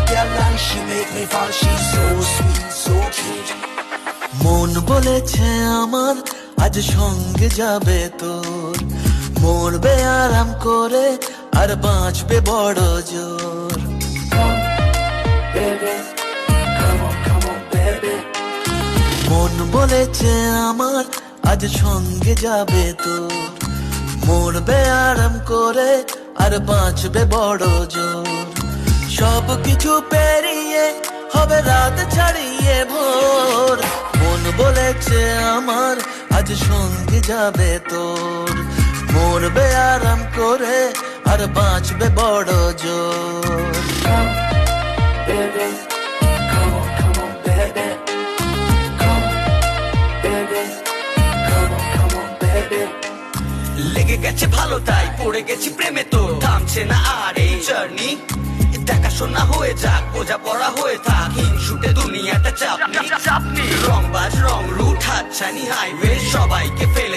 that line, she make me fall. She's so sweet, so cute. মন বলেছে আমার আজ সঙ্গে যাবে তোর, মরবে আরাম করে আর বাঁচবে বড় জোর। Come, baby, come on, baby. মন বলেছে আমার আজ সঙ্গে যাবে তোর, মরবে আরাম করে আর বাঁচবে বড় জোর। সব কিছু পেরিয়ে হবে রাত ছাড়িয়ে ভোর, মন বলেছে আমার আজ সঙ্গে যাবে তোর, মরবে আরাম করে আর বাঁচবে বড় জোর। Come, baby, come on, baby. Come, baby, come on, baby. লেগে গেছে ভালো তাই পড়ে গেছি প্রেমে, তো থামছে না আর এই জার্নি। দেখাশোনা হয়ে যাক, বোঝা পড়া হয়ে থাক, হিংসুটে দুনিয়াটা চাপনি। রংবাজ রং রুট হাতছানি হাইওয়ে, সবাইকে ফেল